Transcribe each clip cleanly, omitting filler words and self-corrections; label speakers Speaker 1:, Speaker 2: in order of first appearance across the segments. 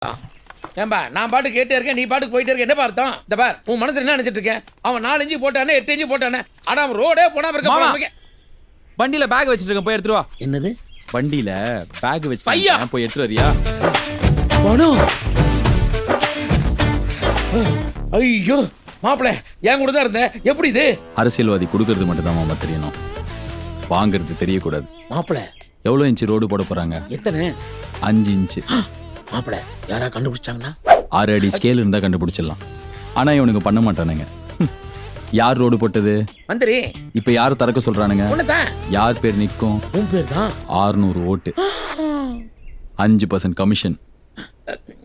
Speaker 1: ஏன்பா நான் பாட்டு கேட்டே இருக்கேன், நீ பாட்டுக்கு போயிட்டே இருக்க. என்ன பார்த்தோம்? இந்த பார், உன் மனசுல என்ன நினைச்சிட்டு இருக்கேன்? அவன் 4 இன்ச்சு போட்டானே, 8 இன்ச்சு போட்டானே. ஆனா அவன் ரோடே போடாம இருக்க.
Speaker 2: வண்டியில பேக் வச்சிட்டு இருக்கேன், போய் எடுத்துட்டு வா.
Speaker 1: என்னது?
Speaker 2: வண்டியில பேக் வச்சிட்டு போய் எடுத்துட்டு வரியா?
Speaker 1: ஐயோ மாப்பிள்ள, என் கூட தான் இருந்தேன். எப்படி இது?
Speaker 2: அரசியல்வாதி கொடுக்கறது மட்டும் தான் மாமா தெரியணும், வாங்குறது தெரியக்கூடாது.
Speaker 1: மாப்பிள்ள
Speaker 2: எவ்வளவு இன்ச்சு ரோடு போட போறாங்க?
Speaker 1: எத்தனை?
Speaker 2: 5 இன்ச்சு.
Speaker 1: மாப்பிள்ள யாரா கண்டுபிடிச்சாங்கன்னா
Speaker 2: 6 அடி ஸ்கேல் இருந்தா கண்டுபிடிச்சிடலாம். ஆனா இவனுக்கு பண்ண மாட்டானுங்க. யார் ரோடு போட்டது?
Speaker 1: மந்திரி.
Speaker 2: இப்ப யாரு திறக்க சொல்றானுங்க?
Speaker 1: உன்னதான்.
Speaker 2: யார் பேர் நிக்கும்?
Speaker 1: உன் பேர் தான்.
Speaker 2: 600 ஓட்டு, 5% கமிஷன்.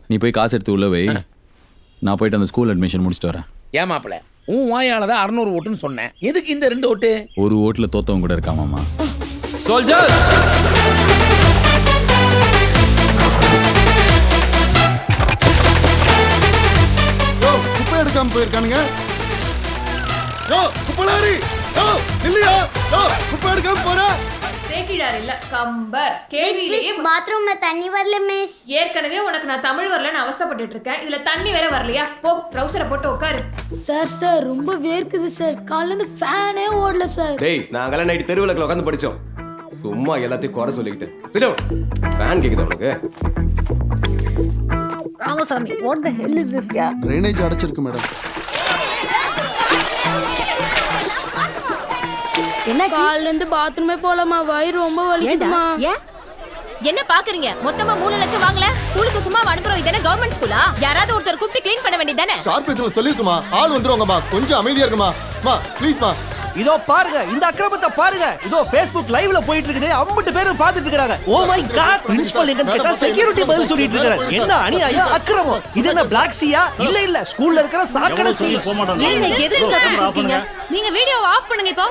Speaker 2: நீ போய் காசு எடுத்து உள்ள வை, நான் போயிட்டு அந்த ஸ்கூல் அட்மிஷன் முடிச்சுட்டு வரேன்.
Speaker 1: ஏன் மாப்பிள்ள, உன் வாயால தான் 600 ஓட்டுன்னு சொன்னேன். எதுக்கு இந்த 2 ஓட்டு?
Speaker 2: ஒரு ஓட்டுல தோத்தவங்க கூட இருக்காமாமா. சோல்ஜர்
Speaker 3: குப்பை எடுக்காம போயிருக்கானுங்க. குப்பலாரி இல்லையா? குப்பை எடுக்காம போற
Speaker 4: சேக்கிழார் இல்ல கம்பர். கேள்வியிலேயே
Speaker 5: பாத்ரூம்ல தண்ணி வரல மிஸ்.
Speaker 4: ஏற்கனவே உனக்கு நான் தமிழ் வரலன்னு அவஸ்தைப்பட்டுட்டு இருக்கேன், இதுல தண்ணி வேற வரலையா? போ ட்ரவுசரை போட்டு உட்காரு.
Speaker 6: சார் ரொம்ப வேர்க்குது சார், காலைல இருந்து ஃபேனே ஓடல சார்.
Speaker 7: டேய், நாங்கெல்லாம் நைட் தெருவுலக்குள்ள உட்காந்து படிச்சோம், சும்மா எல்லாத்தையும் குறை சொல்லிக்கிட்டு. Sit down. ஃபேன் கேக்குதா உனக்கு?
Speaker 6: Ramasamy, what the hell is this யா?
Speaker 3: ட்ரைனேஜ் அடைச்சிருக்கு மேடம்.
Speaker 6: என்ன காலைல இருந்து பாத்ரூமே போலாமா? வயிறு ரொம்ப வலிக்குதுமா.
Speaker 8: என்ன பாக்குறீங்க? மொத்தமா 3 லட்சம் வாங்கல? ஸ்கூலுக்கு சும்மா அனுப்புறோம். இதென்ன கவர்மெண்ட் ஸ்கூலா? யாராவது ஒருத்தர் கூப்பிட்டு க்ளீன் பண்ண வேண்டியதானே?
Speaker 3: கார்ப்பரேஷன்ல சொல்லிருக்குமா, ஆள் வந்துருவாங்கம்மா, கொஞ்சம் அமைதியா இருக்குமா. மா ப்ளீஸ் மா.
Speaker 9: இதோ பாருங்க, இந்த அக்கிரமத்தை பாருங்க. இதோ Facebook லைவ்ல போயிட்டு இருக்குது, அம்பட்டு பேரும் பார்த்துட்டு இருக்காங்க. ஓ மை காட், பிரின்சிபல் எங்க கேட்டா செக்யூரிட்டி பதில் சொல்லிட்டு இருக்காரு. என்ன அநியாயம், அக்கிரமம். இது என்ன பிளாக் சீயா? இல்ல ஸ்கூல்ல இருக்கிற சாக்கடை சீ.
Speaker 10: நீங்க வீடியோ ஆஃப் பண்ணுங்க இப்போ.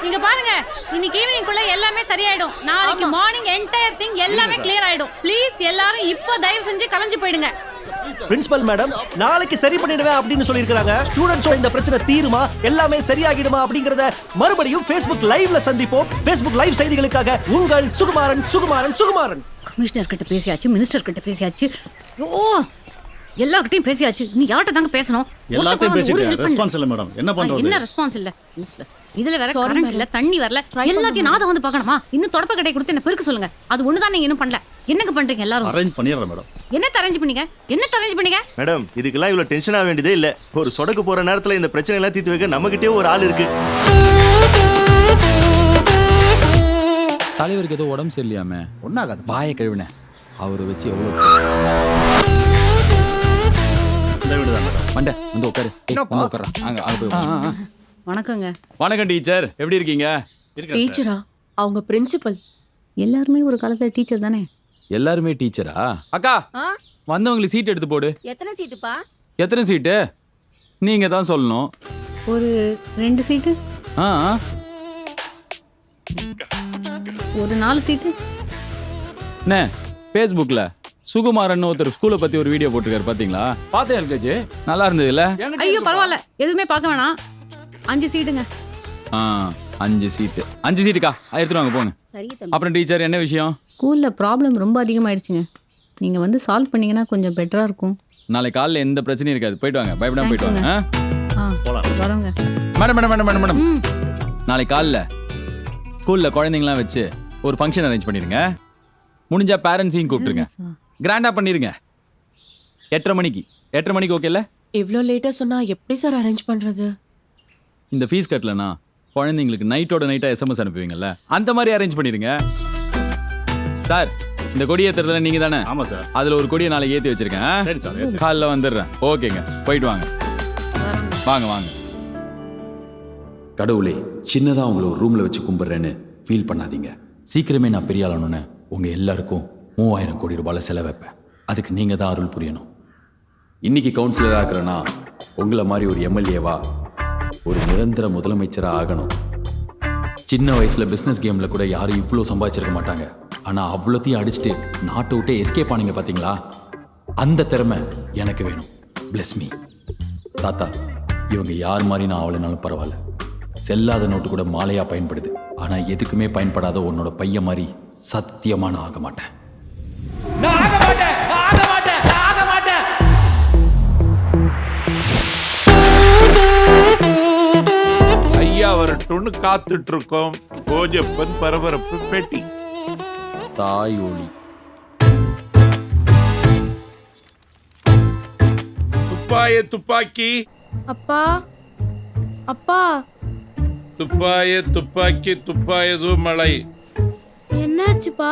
Speaker 10: நீங்க பாருங்க, இன்னைக்கு ஈவினிங் குள்ள எல்லாமே சரியாயிடும். நாளைக்கு மார்னிங் என்டையர் திங் எல்லாமே கிளியர் ஆயிடும். ப்ளீஸ் எல்லாரும் இப்போ தயவு செஞ்சு கலைஞ்சு போயிடுங்க.
Speaker 9: பிரின்சிபல் மேடம், நாளைக்கு சரி பண்ணிடுவேன் அப்படின்னு சொல்லியிருக்காங்க. ஸ்டூடெண்ட்ஸோட இந்த பிரச்சனை தீருமா, எல்லாமே சரியாகிடுமா அப்படிங்கறத மறுபடியும் Facebook லைவ்ல சந்திப்போம். Facebook லைவ் செய்திகளுக்காக உங்கள் சுகுமாரன்.
Speaker 10: கமிஷனர் கிட்ட பேசியாச்சு, மினிஸ்டர் கிட்ட பேசியாச்சு, எல்லார்கிட்டயும் பேசியாச்சு. நீ யார்கிட்ட தாங்க பேசணும்?
Speaker 11: எல்லாத்தையும் பேசிட்டேன், ரெஸ்பான்ஸ் இல்ல மேடம். என்ன பண்றது?
Speaker 10: என்ன ரெஸ்பான்ஸ் இல்ல? யூஸ்லெஸ். இதுல வேற கரண்ட் இல்ல, தண்ணி வரல, எல்லாத்தையும் நான் தான் வந்து பார்க்கணுமா? இன்னும் தொடப்ப கடை கொடுத்து என்ன பெருக்க சொல்லுங்க. அது ஒண்ணுதான் நீங்க இன்னும் பண்ணல. என்னங்க பண்றீங்க எல்லாரும்?
Speaker 11: அரேஞ்ச் பண்ணிடுறேன் மேடம்.
Speaker 10: என்ன அரேஞ்ச் பண்ணீங்க?
Speaker 11: மேடம், இதுக்கெல்லாம் இவ்வளவு டென்ஷன் ஆக வேண்டியதே இல்ல. ஒரு சொடக்கு போற நேரத்துல இந்த பிரச்சனை எல்லாம் தீர்த்து வைக்க நம்ம கிட்டே ஒரு ஆள் இருக்கு.
Speaker 2: தலைவருக்கு ஏதோ உடம்பு சரியில்லையாமே.
Speaker 3: ஒன்னாகாது,
Speaker 2: வாயை கழுவினேன். அவரை வச்சு எவ்வளவு மண்டை வந்து உட்காரு. வந்து உட்கார.
Speaker 10: வணக்கங்க.
Speaker 2: வணக்கம் டீச்சர், எப்படி இருக்கீங்க?
Speaker 8: டீச்சரா? அவங்க பிரின்சிபல்.
Speaker 10: எல்லாருமே ஒரு காலத்துல டீச்சர் தானே.
Speaker 2: எல்லாருமே டீச்சரா? அக்கா, வந்தவங்களுக்கு சீட் எடுத்து போடு.
Speaker 8: எத்தனை சீட்டுப்பா?
Speaker 2: எத்தனை சீட்டு நீங்க தான் சொல்லணும்.
Speaker 10: ஒரு 2 சீட்டு. ஒரு 4 சீட்டு.
Speaker 2: என்ன Facebookல சுகுமாரன் ஒருத்தர் ஸ்கூலை பத்தி ஒரு வீடியோ போட்டிருக்காரு, பாத்தீங்களா? பார்த்தேன் எல்கேஜி, நல்லா இருந்தது இல்ல?
Speaker 10: ஐயோ பரவாயில்ல, எதுவுமே பார்க்க வேணாம். 5 சீட்டுங்க.
Speaker 2: 5 சீட்டு. 5 சீட்டுக்கா, எடுத்துட்டு வாங்க போங்க. அப்புறம் டீச்சர், என்ன விஷயம்?
Speaker 10: ஸ்கூல்ல ப்ராப்ளம் ரொம்ப அதிகமாயிடுச்சுங்க. நீங்க வந்து சால்வ் பண்ணீங்கன்னா கொஞ்சம் பெட்டரா இருக்கும்.
Speaker 2: நாளைக்கு காலைல எந்த பிரச்சனையும் இருக்காது, போயிட்டு வாங்க, பயப்படாம போயிட்டு வாங்க.
Speaker 10: வரோங்க.
Speaker 2: மேடம், நாளைக்கு காலைல ஸ்கூல்ல குழந்தைங்களாம் வச்சு ஒரு ஃபங்க்ஷன் அரேஞ்ச் பண்ணிருங்க. முடிஞ்சா பேரண்ட்ஸையும் கூப்பிட்டுருங்க, கிராண்டா பண்ணிருங்க. 8:30 மணிக்கு ஓகேல?
Speaker 8: இவ்ளோ லேட்டா சொன்னா எப்படி சார் அரேஞ்ச் பண்றது?
Speaker 2: இந்த ஃபீஸ் கட்டலனா குழந்தைங்களுக்கு நைட்டோட நைட்டா SMS அனுப்புவீங்கல்ல, அந்த மாதிரி அரேஞ்ச் பண்ணிருங்க. சார், இந்த கொடியை ஏத்துறதுல நீங்க தானே?
Speaker 11: ஆமா சார்.
Speaker 2: அதுல ஒரு கொடியை நாளைக்கு ஏத்தி வச்சிருக்கேன்.
Speaker 11: சரி சார்,
Speaker 2: காலைல வந்துடுறேன். ஓகேங்க, போயிட்டு வாங்க. வாங்க. கடவுளே, சின்னதா உங்களை ஒரு ரூம்ல வச்சு கும்பிடுறேன்னு ஃபீல் பண்ணாதீங்க. சீக்கிரமே நான் பெரிய ஆளணும்னு உங்க எல்லாருக்கும் 3000 கோடி ரூபாய் செலவு வைப்பேன். அதுக்கு நீங்க தான் அருள் புரியணும். இன்னைக்கு கவுன்சிலராக இருக்கிறேன்னா உங்களை மாதிரி ஒரு எம்எல்ஏவா ஒரு நிரந்தர முதலமைச்சரா ஆகணும். சின்ன வயசுல பிசினஸ் கேம்ல கூட யாரும் இவ்வளோ சம்பாதிச்சிருக்க மாட்டாங்க. ஆனா அவ்வளோத்தையும் அடிச்சுட்டு நாட்டை விட்டு எஸ்கேப் ஆனீங்க பாத்தீங்களா? அந்த திறமை எனக்கு வேணும். Plus me. தாத்தா, இவங்க யார் மாதிரி நான் ஆவலைனாலும் பரவாயில்ல. செல்லாத நோட்டு கூட மாலையா பயன்படுது. ஆனா எதுக்குமே பயன்படாத உன்னோட பையன் மாதிரி சத்தியமா நான் ஆக மாட்டேன்.
Speaker 12: வரும்னு காத்துட்டு இருக்கோம். கோஜப்பன் பரபரப்பு பேட்டி.
Speaker 2: தாய் ஒளி.
Speaker 12: துப்பாய துப்பாக்கி.
Speaker 6: அப்பா அப்பா
Speaker 12: துப்பாய துப்பாக்கி துப்பாயது மலை.
Speaker 6: என்னாச்சுப்பா?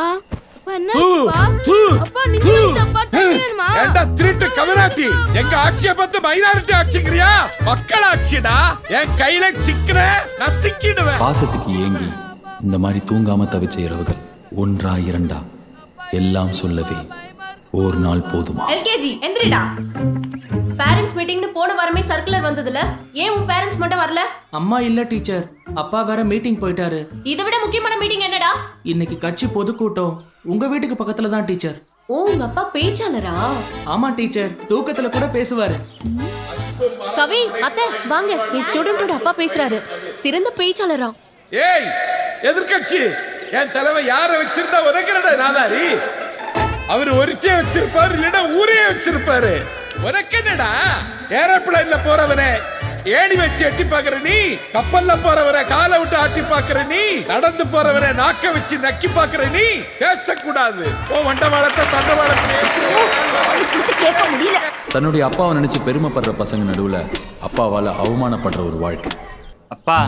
Speaker 6: அப்பா
Speaker 12: தூ,
Speaker 6: என்னாச்சுப்பா?
Speaker 12: தூ,
Speaker 6: அப்பா நிஜமா தண்ணி வேணுமா?
Speaker 12: ஏண்டா திருட்டு கவராத்தி, எங்க ஆட்சியை பார்த்து மைனாரிட்டி ஆட்சிக்கிறியா? மக்கள் ஆட்சிடா. என் கையில சிக்கிற நசிக்கிடுவேன்.
Speaker 2: பாசத்துக்கு ஏங்கி இந்த மாதிரி தூங்காம தவிச்ச இரவுகள் ஒன்றா இரண்டா எல்லாம் சொல்லவே ஒரு நாள் போதுமா?
Speaker 8: எல்கேஜி எந்திரிடா. பேரண்ட்ஸ் மீட்டிங்னு போன வாரமே சர்க்குலர் வந்ததுல ஏன் உன் பேரண்ட்ஸ் மட்டும் வரல?
Speaker 13: அம்மா இல்ல டீச்சர், அப்பா வேற மீட்டிங் போயிட்டாரு.
Speaker 8: இதை விட முக்கியமான மீட்டிங் என்னடா?
Speaker 13: இன்னைக்கு கட்சி பொதுக்கூட்டம். உங்க வீட்டுக்கு பக்கத்துல தான் டீச்சர்.
Speaker 8: ஓ, உங்க அப்பா பேச்சாளரா?
Speaker 13: ஆமா டீச்சர், தூக்கத்துல கூட பேசுவாரு.
Speaker 8: கவி அத்தை வாங்க, என் ஸ்டூடெண்டோட அப்பா பேசுறாரு. சிறந்த பேச்சாளரா?
Speaker 12: ஏய் எதிர்க்கட்சி, என் தலைவன் யார வச்சிருந்தா உனக்கிறடா நாதாரி? அவர் ஒருத்தே வச்சிருப்பாரு, இல்லைன்னா ஊரே வச்சிருப்பாரு. உனக்கு என்னடா? ஏரோப்ளேன்ல போறவனே ஏணி வச்சு எட்டி பாக்குற நீ, கப்பல்ல போறவரை காலை விட்டு ஆட்டி பாக்குற நீ, நடந்து போறவரை நாக்க வச்சு நக்கி பாக்குற நீ, பேசக்கூடாது. ஓ வண்டவாளத்தை தண்டவாளத்தை
Speaker 8: கேட்க முடியல.
Speaker 2: தன்னுடைய அப்பாவை நினைச்சு பெருமைப்படுற பசங்க நடுவுல அப்பாவால அவமானப்படுற ஒரு வாழ்க்கை.
Speaker 14: அப்பா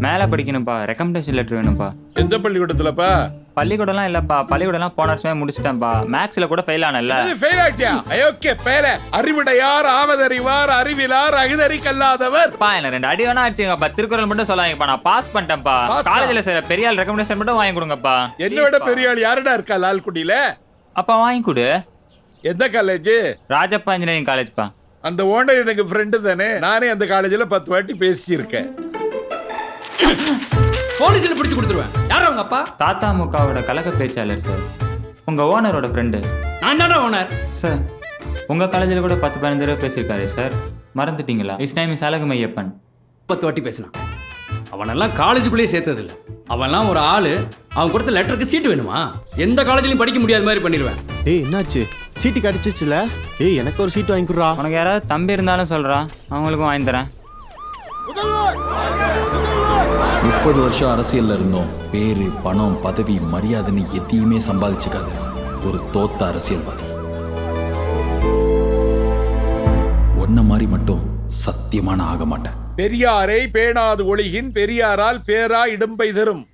Speaker 14: மேல படிக்கணும்ப்பா, ரெக்கமெண்டேஷன் லெட்டர் வேணும்ப்பா.
Speaker 12: எந்த பள்ளிக்கூடத்துலப்பா?
Speaker 14: பள்ளிக்கூடம்லாம் இல்லப்பா, பள்ளிக்கூடம்லாம் போன வருஷமே முடிச்சிட்டேன்ப்பா. மேக்ஸ்ல கூட ஃபெயில் ஆனல்ல.
Speaker 12: ஃபெயில் ஆட்டியா? Okay fail. அறிவுடையார் ஆவதறிவார், அறிவிலார் அகுதறி கல்லாதவர்.
Speaker 14: பா என்ன 2 அடி வேணா அடிச்சுங்கப்பா, திருக்குறள் மட்டும் சொல்லாங்கப்பா. நான் பாஸ் பண்ணிட்டேன்ப்பா. காலேஜ்ல சேர பெரிய ஆள் ரெக்கமெண்டேஷன் மட்டும் வாங்கி கொடுங்கப்பா.
Speaker 12: என்னோட பெரிய ஆள் யாருடா இருக்கா லால்குடியில?
Speaker 14: அப்பா வாங்கி கொடு.
Speaker 12: எந்த காலேஜ்?
Speaker 14: ராஜப்பா இன்ஜினியரிங் காலேஜ்ப்பா.
Speaker 12: அந்த ஓனர் எனக்கு ஃப்ரெண்டு தானே. நானே அந்த காலேஜ்ல 10 வாட்டி பேசியிருக்கேன்.
Speaker 13: போலீஸ்ல பிடிச்சு கொடுத்துருவேன். யார் அவங்க அப்பா?
Speaker 14: தாத்தா முக்காவோட கலக்க பேச்சாளர் சார். உங்க ஓனரோட ஃப்ரெண்டு.
Speaker 13: நான் தானே ஓனர்
Speaker 14: சார். உங்க காலேஜில் கூட 10-15 தடவை பேசியிருக்காரு சார். மறந்துட்டீங்களா? Is name is அழகுமையப்பன்.
Speaker 13: 10 வாட்டி பேசினான். அவனெல்லாம் காலேஜுக்குள்ளேயே சேர்த்தது இல்லை. அவன்லாம் ஒரு ஆளு. அவன் கொடுத்த லெட்டருக்கு சீட்டு வேணுமா? எந்த காலேஜ்லையும் படிக்க முடியாத மாதிரி பண்ணிடுவேன்.
Speaker 11: ஏய் என்னாச்சு? சீட்டு கிடைச்சிச்சுல? ஏய் எனக்கு ஒரு சீட்டு வாங்கி கொடுறா.
Speaker 14: உனக்கு யாராவது தம்பி இருந்தாலும் சொல்றான், அவங்களுக்கும் வாங்கி தரேன்.
Speaker 2: 30 வருஷம் அரசியல்ல இருந்தோம். பேரு பணம் பதவி மரியாதைன்னு எதையுமே சம்பாதிச்சுக்காத ஒரு தோத்த அரசியல்வாதி. ஒன்ன மாதிரி மட்டும் சத்தியமான ஆக மாட்டேன்.
Speaker 12: பெரியாரை பேணாது ஒளிகின் பெரியாரால் பேரா இடும்பை தரும்.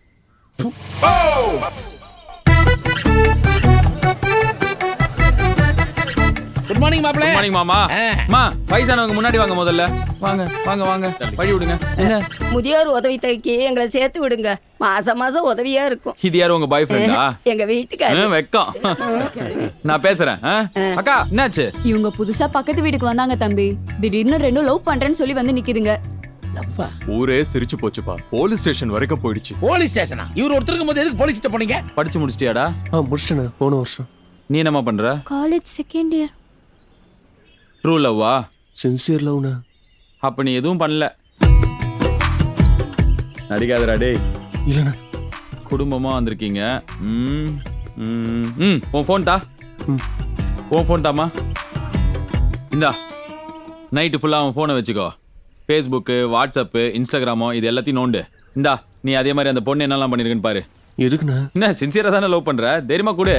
Speaker 1: குட் மார்னிங் மாப்ள.
Speaker 2: குட் மார்னிங் மாமா. அம்மா வயசானவங்க முன்னாடி வாங்க, முதல்ல வாங்க வாங்க வாங்க, வழி விடுங்க. என்ன
Speaker 8: முதியோர் உதவி தொகைக்கு எங்களை சேர்த்து விடுங்க. மாசம் மாசம் உதவியா இருக்கும்.
Speaker 2: இது யாரு உங்க பாய் ஃப்ரெண்டா?
Speaker 8: எங்க வீட்டுக்காரர்.
Speaker 2: வெக்கம். நான் பேசுறேன். அக்கா என்னாச்சு?
Speaker 10: இவங்க புதுசா பக்கத்து வீட்டுக்கு வந்தாங்க தம்பி. திடீர்னு 2 லவ் பண்றேன்னு சொல்லி வந்து நிக்குதுங்க.
Speaker 11: ஊரே சிரிச்சு போச்சுப்பா. போலீஸ் ஸ்டேஷன் வரைக்கும் போயிடுச்சு.
Speaker 1: போலீஸ் ஸ்டேஷனா? இவர் ஒருத்தருக்கு போது எதுக்கு போலீஸ் கிட்ட போனீங்க?
Speaker 2: படிச்சு முடிச்சிட்டியாடா?
Speaker 11: முடிச்சேன் போன வருஷம்.
Speaker 2: நீ என்னமா பண்ற?
Speaker 6: College second year.
Speaker 2: ட்ரூ லவ்வா?
Speaker 11: சின்சியர் லவ்னா?
Speaker 2: அப்ப நீ எதுவும் பண்ணல. நடிக்காதடா டேய்.
Speaker 11: இல்லண்ணா.
Speaker 2: குடும்பமா வந்திருக்கீங்க. உன் ஃபோன் தா. உன் ஃபோன் தாமா. இந்தா நைட்டு ஃபுல்லாக அவன் ஃபோனை வச்சுக்கோ. ஃபேஸ்புக்கு, வாட்ஸ்அப்பு, இன்ஸ்டாகிராமோ இது எல்லாத்தையும் நோண்டு. இந்தா நீ அதே மாதிரி அந்த பொண்ணு என்னெல்லாம் பண்ணிருக்குன்னு பாரு.
Speaker 11: எதுக்குண்ணா?
Speaker 2: என்ன சின்சியராக தானே லவ் பண்ற? தைரியமா கூட.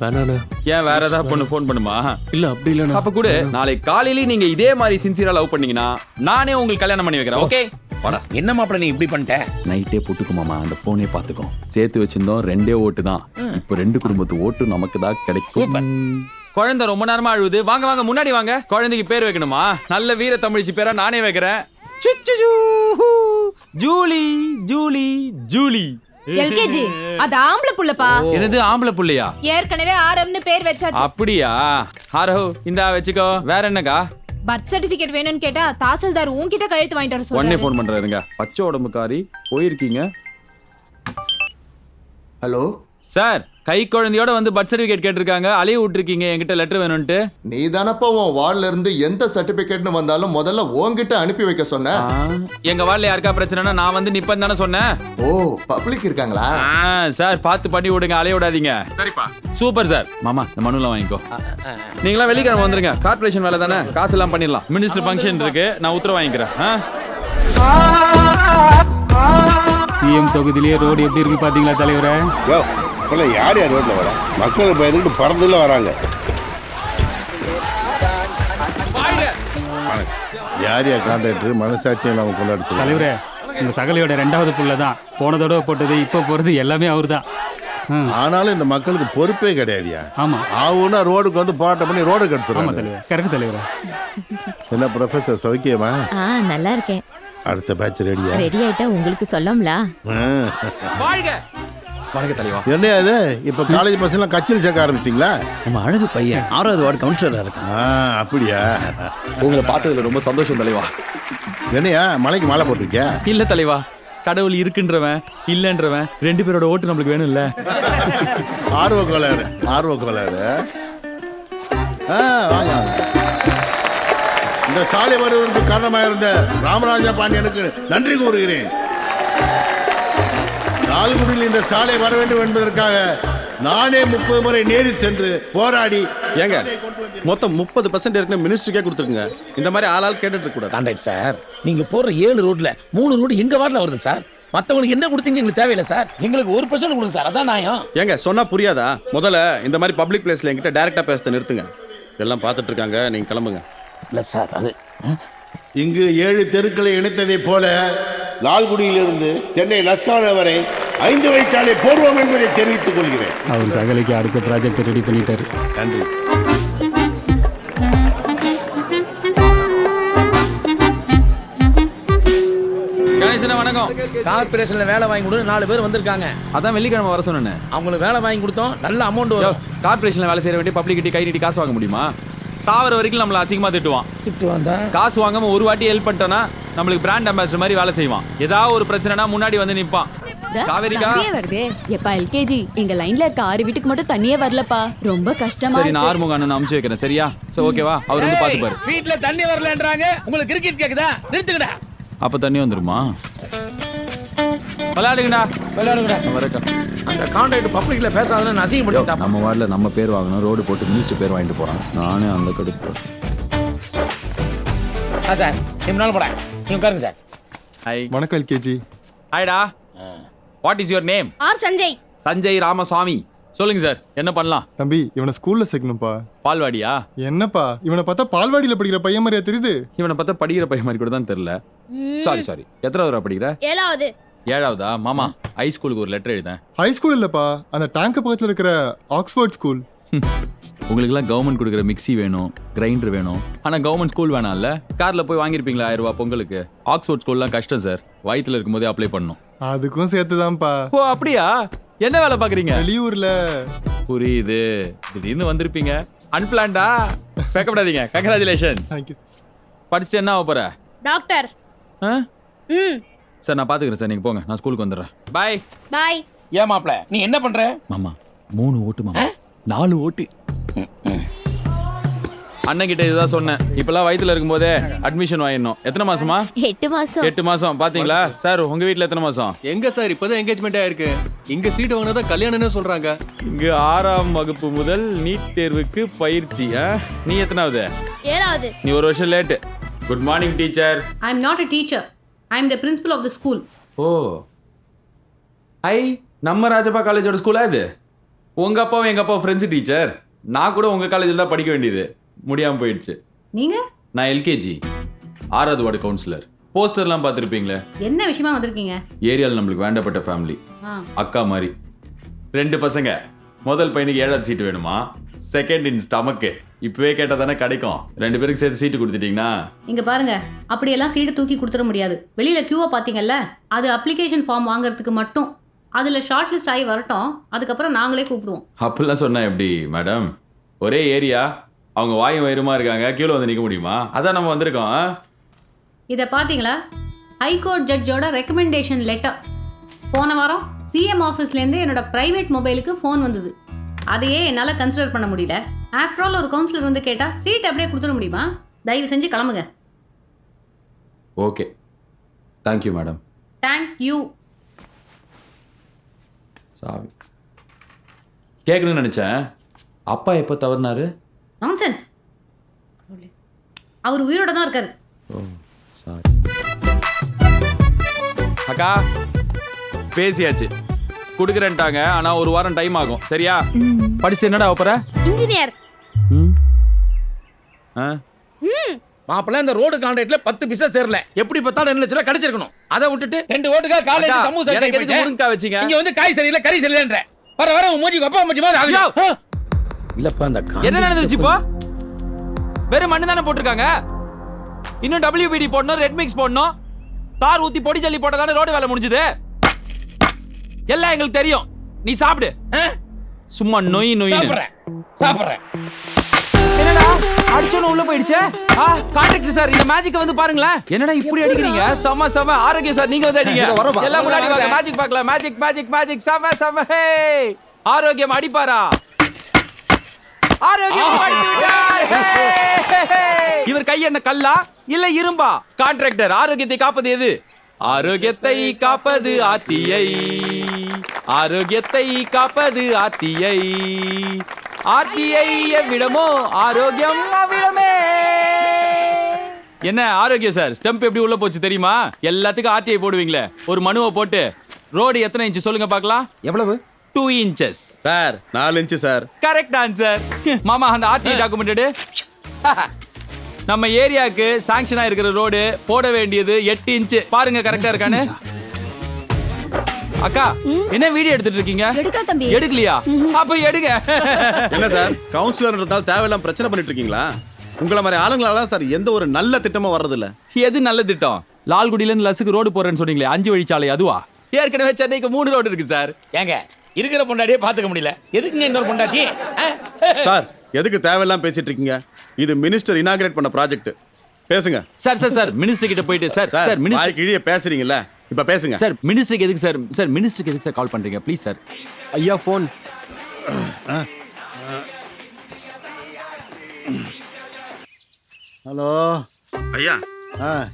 Speaker 11: வேணாண்ணா.
Speaker 2: ஏன் வேற ஏதாவது பொண்ணு ஃபோன் பண்ணுமா?
Speaker 11: இல்ல அப்படி இல்லண்ணா.
Speaker 2: அப்ப கூட நாளைக்கு காலையில நீங்க இதே மாதிரி சின்சியரா லவ் பண்ணீங்கன்னா நானே உங்களுக்கு கல்யாணம் பண்ணி வைக்கிறேன். ஓகே?
Speaker 1: வாடா. என்ன மாப்ள நீ இப்படி பண்ணிட்ட?
Speaker 2: நைட்டே போட்டுக்கு மாமா, அந்த போனே பாத்துக்கோ. சேர்த்து வச்சிருந்தோம் 2 ஓட்டு தான். இப்போ 2 குடும்பத்து ஓட்டு நமக்கு தான் கிடைக்கும். குழந்தை ரொம்ப நேரமா அழுவுது. வாங்க வாங்க முன்னாடி வாங்க. குழந்தைக்கு பேர் வைக்கணுமா? நல்ல வீர தமிழ்ச்சி பேரா நானே வைக்கிறேன். Julie Julie Julie.
Speaker 4: எல்கேஜி அது ஆம்பளை புள்ளப்பா.
Speaker 2: என்னது ஆம்பளை புள்ளையா?
Speaker 4: ஏற்கனவே ஆரம்னு பேர் வச்சாச்சு.
Speaker 2: அப்படியா? ஆரோ இந்தா வச்சுக்கோ. வேற என்னக்கா?
Speaker 4: பர்த் சர்டிபிகேட் வேணும்னு கேட்டா தாசில்தார் உன்கிட்ட கழுத்து வாங்கிட்டு வர
Speaker 2: உடனே
Speaker 4: சொல்றாரு.
Speaker 2: ஃபோன் பண்றாருங்க. பச்சை உடம்புக்காரி போயிருக்கீங்க.
Speaker 3: ஹலோ
Speaker 2: சார், கை குழந்தையோட வந்து பர்த் சர்டிபிகேட் கேட்டிருக்காங்க. அலைய விட்டுருக்கீங்க என்கிட்ட லெட்டர் வேணும்ட்டு.
Speaker 3: நீ தானப்பா உன் வார்டுல இருந்து எந்த சர்டிபிகேட்னு வந்தாலும் முதல்ல உன்கிட்ட அனுப்பி வைக்க சொன்ன.
Speaker 2: எங்க வார்டுல யாருக்கா பிரச்சனைனா நான் வந்து நிப்பேன் தானே சொன்னேன்.
Speaker 3: ஓ பப்ளிக் இருக்காங்களா?
Speaker 2: சார் பார்த்து பண்ணி விடுங்க, அலைய விடாதீங்க.
Speaker 12: சரிப்பா.
Speaker 2: Super sir. மாமா இந்த மனுலாம் வாங்கிக்கோ. நீங்களாம் வெள்ளிக்கிழமை வந்துருங்க. கார்பரேஷன் வேலை தானே, காசு எல்லாம் பண்ணிடலாம். மினிஸ்டர் ஃபங்க்ஷன் இருக்கு, நான் உத்தரவு வாங்கிக்கிறேன்.
Speaker 13: சிஎம் தொகுதியிலேயே ரோடு எப்படி இருக்கு பாத்தீங்களா தலைவரே?
Speaker 12: யார் யார் ரோட்ல வர மக்கள் பயந்துட்டு பறந்துல வராங்க. யார் யார் கான்ட்ராக்டர் மனசாட்சியை நம்ம கொண்டாடுச்சு
Speaker 13: தலைவரே, இந்த சகலையோட 2வது புள்ள தான். போன தடவை போட்டது இப்போ போறது எல்லாமே அவரு தான்.
Speaker 12: ஆனாலும் இந்த மக்களுக்கு பொறுப்பே கிடையாதுயா.
Speaker 13: ஆமா,
Speaker 12: ஆவுன்னா ரோடுக்கு வந்து போராட்டம் பண்ணி ரோடு
Speaker 13: ஆமா
Speaker 12: கட்டுறோம்.
Speaker 13: தலைவர், கரெக்ட் தலைவரே.
Speaker 12: என்ன ப்ரொஃபசர் சௌக்கியமா?
Speaker 8: நல்லா இருக்கேன்.
Speaker 12: அடுத்த பேட்ச் ரெடியா?
Speaker 8: ரெடி ஆயிட்டா உங்களுக்கு சொல்லம்ல.
Speaker 2: வணக்க தலைவா.
Speaker 12: என்ன அது இப்ப காலேஜ் பசங்க கட்சியில் சேர்க்க ஆரம்பிச்சிட்டீங்களா?
Speaker 2: நம்ம அழகு பையன் 6வது வார்டு கவுன்சிலரா இருக்கான்.
Speaker 12: அப்படியா?
Speaker 2: உங்களை பார்த்ததுல ரொம்ப சந்தோஷம் தலைவா.
Speaker 12: என்னையா மலைக்கு மாலை போட்டிருக்கியா?
Speaker 2: இல்ல தலைவா, கடவுள் இருக்குன்றவன் இல்லன்றவன் 2 பேரோட ஓட்டு நம்மளுக்கு வேணும் இல்ல.
Speaker 12: ஆர்வ கோளாறு. வாங்க. இந்த சாலை வருவதற்கு காரணமாக இருந்த ராமராஜா பாண்டியனுக்கு நன்றி கூறுகிறேன். லால்குடியில் இந்த சாலை வர வேண்டும் என்பதற்காக நானே 30 முறை நேரில் சென்று போராடி.
Speaker 15: ஏங்க மொத்தம் 30% இருக்கு மினிஸ்ட்ரிக்கே கொடுத்துருங்க. இந்த மாதிரி ஆளால் கேட்டுட்டு இருக்க கூடாது.
Speaker 1: கான்ட்ராக்ட் சார், நீங்க போற 7 ரோட்ல 3 ரோடு எங்க வார்டில் வருது சார். மற்றவங்களுக்கு என்ன கொடுத்தீங்க எங்களுக்கு தேவையில்லை சார். எங்களுக்கு 1% கொடுங்க சார், அதான் நியாயம்.
Speaker 15: ஏங்க சொன்னா புரியாதா? முதல்ல இந்த மாதிரி பப்ளிக் பிளேஸ்ல என்கிட்ட டைரக்டா பேச நிறுத்துங்க. எல்லாம் பார்த்துட்டு இருக்காங்க, நீங்க கிளம்புங்க.
Speaker 1: இல்லை சார், அது
Speaker 12: இங்கு 7 தெருக்களை இணைத்ததை போல லால்குடியிலிருந்து சென்னை லஸ்கான வரை 5 வழிச்சாலை போடுவோம் என்பதை தெரிவித்துக் கொள்கிறேன்.
Speaker 13: அவர் சகலைக்கு அடுத்த ப்ராஜெக்ட் ரெடி பண்ணிட்டாரு.
Speaker 12: நன்றி.
Speaker 2: வணக்கம்.
Speaker 1: கார்பரேஷன்ல வேலை வாங்கி கொடுத்து 4 பேர் வந்திருக்காங்க.
Speaker 2: அதான் வெள்ளிக்கிழமை வர சொன்னேன்.
Speaker 1: அவங்களுக்கு வேலை வாங்கி கொடுத்தோம், நல்ல அமௌண்ட் வரும்.
Speaker 2: கார்பரேஷன்ல வேலை செய்யற வேண்டிய பப்ளிக் கிட்ட கை நீட்டி காசு வாங்க முடியுமா? சாவர வரைக்கும் நம்மள அசிங்கமா திட்டுவான். காசு வாங்காம ஒரு வாட்டி ஹெல்ப் பண்ணிட்டோம்னா நம்மளுக்கு பிராண்ட் அம்பாசிடர் மாதிரி வேலை செய்வான். ஏதாவது ஒரு பிரச்சனைனா முன்னாடி வந்து நிப்பான். காவேரிக்கா
Speaker 8: வருது. எப்பா எல்கேஜி எங்க லைன்ல இருக்க 6 வீட்டுக்கு மட்டும் தண்ணியே வரலப்பா. ரொம்ப கஷ்டமா
Speaker 2: சரி, நான் ஆறுமுக அண்ணன் அனுப்பிச்சு வைக்கிறேன். சரியா? சரி, ஓகேவா? அவர் வந்து பாத்துப்பாரு.
Speaker 1: வீட்ல தண்ணி வரலன்றாங்க, உங்களுக்கு கிரிக்கெட் கேக்குதா? நிறுத்துங்கடா.
Speaker 2: அப்ப தண்ணி வந்துருமா? விளையாடுங்கடா. வரக்கா.
Speaker 1: அந்த கான்ட்ராக்ட் பப்ளிக்ல பேசாதன்னு அசிங்கப்படுத்திட்டா.
Speaker 2: நம்ம வார்டில் நம்ம பேர் வாங்கணும், ரோடு போட்டு மினிஸ்டர் பேர் வாங்கிட்டு போறான். நானே அந்த கடுப்பு.
Speaker 1: சார், நிமிடம் போறேன். நீங்க உட்காருங்க சார்.
Speaker 2: ஹாய்.
Speaker 11: வணக்கம் எல்கேஜி.
Speaker 2: ஹாய்டா. What is your name?
Speaker 5: Sanjay.
Speaker 2: Sanjay Ramasamy. சொல்லுங்க சார், என்ன பண்ணலாம்?
Speaker 11: தம்பி, இவனை ஸ்கூல்ல சேர்க்கணும்ப்பா.
Speaker 2: பால்வாடியா?
Speaker 11: என்னப்பா இவனை பார்த்தா பால்வாடியில படிக்கிற பையன் மாதிரியா தெரியுது?
Speaker 2: இவனை பார்த்தா படிக்கிற பையன் மாதிரி கூட தான் தெரியல. சாரி. எத்தனாவது படிக்கிற?
Speaker 5: 7வது.
Speaker 2: 7வதா? மாமா, ஹை ஸ்கூலுக்கு ஒரு லெட்டர் எழுதேன்.
Speaker 11: ஹை ஸ்கூல் இல்லப்பா, அந்த டேங்க் பக்கத்துல இருக்கிற ஆக்ஸ்போர்ட் ஸ்கூல்.
Speaker 2: உங்களுக்குலாம் கவர்மெண்ட் கொடுக்குற மிக்ஸி வேணும், கிரைண்டர் வேணும். ஆனா கவர்மெண்ட் ஸ்கூல் வேணாம்ல. கார்ல போய் வாங்கிருப்பீங்களா 1000 ரூபாய் பொங்கலுக்கு? ஆக்ஸ்போர்ட் ஸ்கூல்லாம் கஷ்டம் சார். வயிற்றுல இருக்கும்போதே அப்ளை பண்ணணும்.
Speaker 11: அதுக்கும் சேர்த்துதான்ப்பா.
Speaker 2: ஓ அப்படியா? என்ன வேலை பாக்குறீங்க?
Speaker 11: வெளியூர்ல.
Speaker 2: புரியுது. திடீர்னு வந்திருப்பீங்க. அன்பிளான்டா? கேட்கப்படாதீங்க. கங்க்ராச்சுலேஷன்ஸ். படிச்சுட்டு என்ன ஆக போற?
Speaker 5: டாக்டர்.
Speaker 2: சார், நான் பாத்துக்கிறேன் சார். நீங்க போங்க, நான் ஸ்கூலுக்கு வந்துடுறேன். பாய்.
Speaker 5: பாய்.
Speaker 1: ஏன் மாப்ள, நீ என்ன பண்ற?
Speaker 2: மாமா 3 ஓட்டு மாமா. 4 ஓட்டு. அண்ணன் கிட்ட இதுதான் சொன்னேன். இப்பெல்லாம் வயித்துல இருக்கும்போதே அட்மிஷன் வாங்கிடணும். எத்தனை மாசமா?
Speaker 8: 8 மாசம்.
Speaker 2: 8 மாசம். பாத்தீங்களா சார்? உங்க வீட்டுல எத்தனை மாசம்?
Speaker 7: எங்க சார் இப்பதான் என்கேஜ்மெண்ட் ஆயிருக்கு. இங்க சீட் வாங்கினதா கல்யாணம்னு சொல்றாங்க.
Speaker 2: இங்க 6ஆம் வகுப்பு முதல் நீட் தேர்வுக்கு பயிற்சி. நீ எத்தனாவது?
Speaker 5: 7வது.
Speaker 2: நீ ஒரு வருஷம் late. Good morning teacher.
Speaker 10: I am not a teacher. I am the principal of the school.
Speaker 2: Oh, I நம்ம ராஜப்பா காலேஜோட ஸ்கூலா இது? உங்க அப்பாவும் எங்க அப்பா ஃப்ரெண்ட்ஸ் டீச்சர். நான் கூட உங்க காலேஜில் தான் படிக்க வேண்டியது, முடியாம போயிடுச்சு.
Speaker 10: நீங்க?
Speaker 2: நான் எல்கேஜி 6வது வார்டு கவுன்சிலர். போஸ்டர்லாம் பார்த்துருப்பீங்களே.
Speaker 10: என்ன விஷயமா வந்திருக்கீங்க?
Speaker 2: ஏரியாவில் நம்மளுக்கு வேண்டப்பட்ட ஃபேமிலி. அக்கா மாதிரி 2 பசங்க. முதல் பையனுக்கு 7வது சீட்டு வேணுமா? Second in ஸ்டமக்கு. இப்பவே கேட்டால் தானே கிடைக்கும். 2 பேருக்கு சேர்த்து சீட்டு கொடுத்துட்டீங்கன்னா.
Speaker 10: இங்க பாருங்க, அப்படியெல்லாம் சீட்டு தூக்கி கொடுத்துட முடியாது. வெளியில கியூவை பாத்தீங்கல்ல, அது அப்ளிகேஷன் ஃபார்ம் வாங்குறதுக்கு மட்டும். அதுல ஷார்ட் லிஸ்ட் ஆகி வரட்டும், அதுக்கப்புறம் நாங்களே கூப்பிடுவோம்.
Speaker 2: அப்படிலாம் சொன்னா எப்படி மேடம்? ஒரே ஏரியா, அவங்க வாயும் வயிறுமா இருக்காங்க, கீழே வந்து நிற்க முடியுமா? அதான் நம்ம வந்திருக்கோம்.
Speaker 10: இதை பார்த்தீங்களா? ஹைகோர்ட் ஜட்ஜோட ரெக்கமெண்டேஷன் லெட்டர். போன வாரம் சிஎம் ஆஃபீஸ்லேருந்து என்னோட ப்ரைவேட் மொபைலுக்கு ஃபோன் வந்தது. அதையே என்னால் கன்சிடர் பண்ண முடியல. ஆஃப்டர் ஆல் ஒரு கவுன்சிலர் வந்து கேட்டால் சீட் அப்படியே கொடுத்துட முடியுமா? தயவு செஞ்சு கிளம்புங்க.
Speaker 2: Okay, thank you madam.
Speaker 10: தேங்க்யூ.
Speaker 2: சாவி கேட்கணும்னு நினச்சேன். அப்பா எப்போ தவறினாரு?
Speaker 10: நான்சென்ஸ். அவர் உயிரோட தான் இருக்காரு.
Speaker 2: ஓ சாரி. அக்கா பேசியாச்சு கொடுக்குறேன்ட்டாங்க ஆனா ஒரு வாரம் டைம் ஆகும் சரியா படிச்சு என்னடா வைப்பற
Speaker 5: இன்ஜினியர்.
Speaker 1: மாப்பிள்ள இந்த ரோடு கான்ட்ராக்ட்ல 10 பைசா தெரியல எப்படி பார்த்தாலும் 2 லட்சம் ரூபாய் கிடைச்சிருக்கணும் அதை விட்டுட்டு 2 ஓட்டுக்காக காலேஜ் சமூக
Speaker 2: எனக்கு எதுக்கு முருங்கா வச்சீங்க
Speaker 1: இங்க வந்து காய் சரியில்லை கறி சரியில்லைன்ற வர உன் மூஞ்சி அப்பா மூஞ்சி மாதிரி ஆகுது இல்லப்பா அந்த
Speaker 2: என்ன நடந்துச்சு இப்போ வெறும் மண்ணு தானே போட்டிருக்காங்க இன்னும் WBD போடணும் ரெட் மிக்ஸ் போடணும் தார் ஊத்தி பொடி ஜல்லி போட்டதானே ரோடு வேலை முடிஞ்சது எல்லாம் எங்களுக்கு தெரியும் நீ சாப்பிடு சும்மா நொய் நொய்
Speaker 1: சாப்பிடுறேன்
Speaker 2: என்னடா அடிச்சோன்னு உள்ள போயிடுச்சே கான்ட்ராக்டர் சார் இந்த மேஜிக்க வந்து பாருங்களேன் என்னடா இப்படி அடிக்கிறீங்க செம செம ஆரோக்கியம் சார் நீங்க வந்து அடிங்க எல்லாம் முன்னாடி வாங்க மேஜிக் பார்க்கலாம் மேஜிக் மேஜிக் மேஜிக் செம செம ஹே ஆரோக்கியம் அடிப்பாரா ஆரோக்கியம் அடித்து விட்டார் இவர் கை என்ன கல்லா இல்ல இரும்பா கான்ட்ராக்டர் ஆரோக்கியத்தை காப்பது எது ஆரோக்கியத்தை காப்பது ஆர்டிஐ ஆரோக்கியத்தை காப்பது ஆர்டிஐ ஆர்டிஐ விடமோ ஆரோக்கியம் விடமே என்ன ஆரோக்கியம் சார் ஸ்டம்ப் எப்படி உள்ள போச்சு தெரியுமா எல்லாத்துக்கும் ஆர்டிஐ போடுவீங்களே ஒரு மனுவை போட்டு ரோடு எத்தனை இன்ச் சொல்லுங்க பார்க்கலாம்
Speaker 15: எவ்வளவு
Speaker 2: 2 inches
Speaker 15: sir 4 inch sir
Speaker 2: correct answer மாமா அந்த ஆர்டிஐ டாக்குமெண்ட் நம்ம ஏரியாக்கு சாங்ஷன் ஆயிருக்கிற ரோடு போட வேண்டியது 8 இன்ச் பாருங்க கரெக்டா இருக்கானு அக்கா என்ன வீடியோ எடுத்துட்டு இருக்கீங்க
Speaker 8: எடுக்கல தம்பி
Speaker 2: எடுக்கலையா அப்ப எடுங்க
Speaker 15: என்ன சார் கவுன்சிலர்ன்றதால தேவையில்லாம பிரச்சனை பண்ணிட்டு இருக்கீங்களா உங்கள மாதிரி ஆளுங்களால சார் எந்த ஒரு நல்ல திட்டமும் வர்றது இல்ல
Speaker 2: எது நல்ல திட்டம் லால்குடியில இருந்து லசுக்கு ரோடு போறேன்னு சொன்னீங்களே 5 வழிச்சாலை அதுவா ஏற்கனவே சென்னைக்கு 3 ரோடு இருக்கு சார்
Speaker 1: ஏங்க இருக்கிற பொண்டாட்டியே பாத்துக்க முடியல எதுக்குங்க இன்னொரு பொண்டாட்டி
Speaker 15: சார் எதுக்கு தேவையில்லாம பேசிட்டு இருக்கீங்க இது மினிஸ்டர் இனாகிரேட் பண்ண ப்ராஜெக்ட் பேசுங்க
Speaker 2: சார் மினிஸ்டர் கிட்ட போயிட்டு சார்
Speaker 15: மினிஸ்டர் கிழிய பேசுறீங்கல்ல இப்ப பேசுங்க
Speaker 2: சார் மினிஸ்டருக்கு எதுக்கு சார் மினிஸ்டருக்கு எதுக்கு சார் கால் பண்றீங்க ப்ளீஸ் சார்
Speaker 9: ஐயா போன்
Speaker 3: ஹலோ
Speaker 15: ஐயா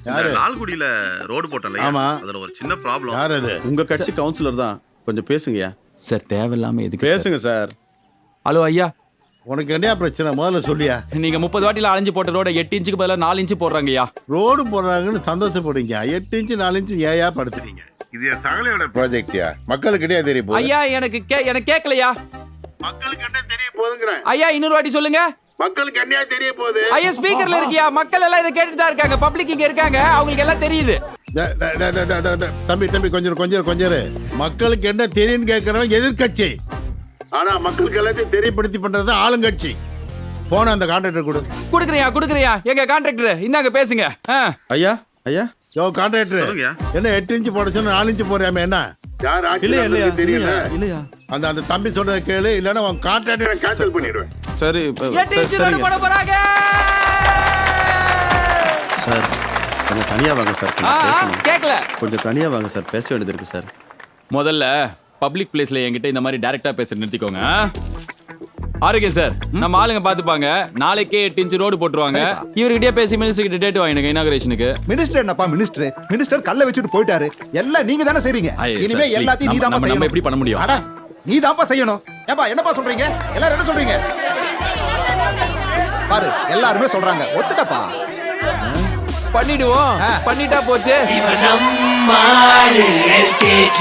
Speaker 3: யாரு
Speaker 15: லால்குடியில ரோடு போட்டல
Speaker 3: ஆமா
Speaker 15: அதுல ஒரு சின்ன ப்ராப்ளம்
Speaker 3: யார் அது
Speaker 15: உங்க கட்சி கவுன்சிலர் தான் கொஞ்சம் பேசுங்கயா
Speaker 2: சார் தேவையில்லாம எதுக்கு
Speaker 15: பேசுங்க சார்
Speaker 2: ஹலோ ஐயா
Speaker 3: உனக்கு என்ன பிரச்சனை முதல்ல சொல்லியா
Speaker 2: நீங்க 30 வாட்டில அலைஞ்சு போட்ட ரோட 8 இன்ச்சுக்கு பதிலா 4 இன்ச்சு போடுறாங்கய்யா
Speaker 3: ரோடு போடுறாங்கன்னு சந்தோஷப்படுங்க 8 இன்ச்சு 4 இன்ச்சு ஏயா படுத்துறீங்க இது என் சகலையோட ப்ராஜெக்ட்யா மக்களுக்கிட்டே தெரிய போகுது
Speaker 2: ஐயா எனக்கு கேட்கலையா
Speaker 3: மக்களுக்கு என்ன தெரிய போகுதுங்கறேன்
Speaker 2: ஐயா இன்னொரு வாட்டி சொல்லுங்க
Speaker 3: மக்களுக்கு என்ன தெரிய போகுது
Speaker 2: ஐயா ஸ்பீக்கர்ல இருக்கியா மக்கள் எல்லாம் இத கேட்டுட்டு தான் இருக்காங்க பப்ளிக் இங்க இருக்காங்க அவங்களுக்கு எல்லாம் தெரியுது
Speaker 3: தம்பி கொஞ்சம் மக்களுக்கு என்ன தெரியும்னு கேட்கறவன் எதிர்க்கட்சி ஆனா மக்களுக்கு எல்லாத்தையும் தெரியப்படுத்தி பண்றது ஆளுங்கட்சி போன அந்த கான்ட்ராக்டர்
Speaker 2: குடுக்குறியா எங்க கான்ட்ராக்டர் இந்தாங்க பேசுங்க
Speaker 15: ஐயா
Speaker 3: யோ கான்ட்ராக்டர் என்ன 8 இன்ச் போட சொன்னா 4 இன்ச் போறியாமே என்ன யார்
Speaker 15: இல்லையா
Speaker 3: இல்லையா அந்த தம்பி சொல்றத கேளு இல்லனா உன் கான்ட்ராக்டரை கேன்சல் பண்ணிடுவேன்
Speaker 15: சரி
Speaker 2: 8 இன்ச் ரோடு போட போறாங்க
Speaker 15: சார் கொஞ்சம் தனியா வாங்க சார்
Speaker 2: கேக்கல
Speaker 15: கொஞ்சம் தனியா வாங்க சார் பேச வேண்டியது இருக்கு சார்
Speaker 2: முதல்ல பப்ளிக் பிளேஸ்ல என்கிட்ட இந்த மாதிரி டைரக்டா பேச நிறுத்திக்கோங்க ஆரோக்கியம் சார் நம்ம ஆளுங்க பாத்துப்பாங்க நாளைக்கே 8 இன்ச் ரோடு போட்டுருவாங்க இவர்கிட்டயே பேசி மினிஸ்டர் கிட்ட டேட் வாங்கினுங்க இனாகரேஷனுக்கு
Speaker 16: மினிஸ்டர் என்னப்பா மினிஸ்டர் கல்ல வச்சுட்டு போயிட்டாரு எல்லாம் நீங்க தானே செய்றீங்க இனிமே எல்லாத்தையும் நீ தான் செய்யணும்
Speaker 2: நம்ம எப்படி பண்ண முடியும்
Speaker 16: அட நீ தான்ப்பா செய்யணும் ஏப்பா என்னப்பா சொல்றீங்க எல்லாரும் என்ன சொல்றீங்க பாரு எல்லாரும் சொல்றாங்க ஒத்துட்டப்பா
Speaker 2: பண்ணிடுவோம் பண்ணிட்டா போச்சு
Speaker 17: இவன் நம்மாடு LKG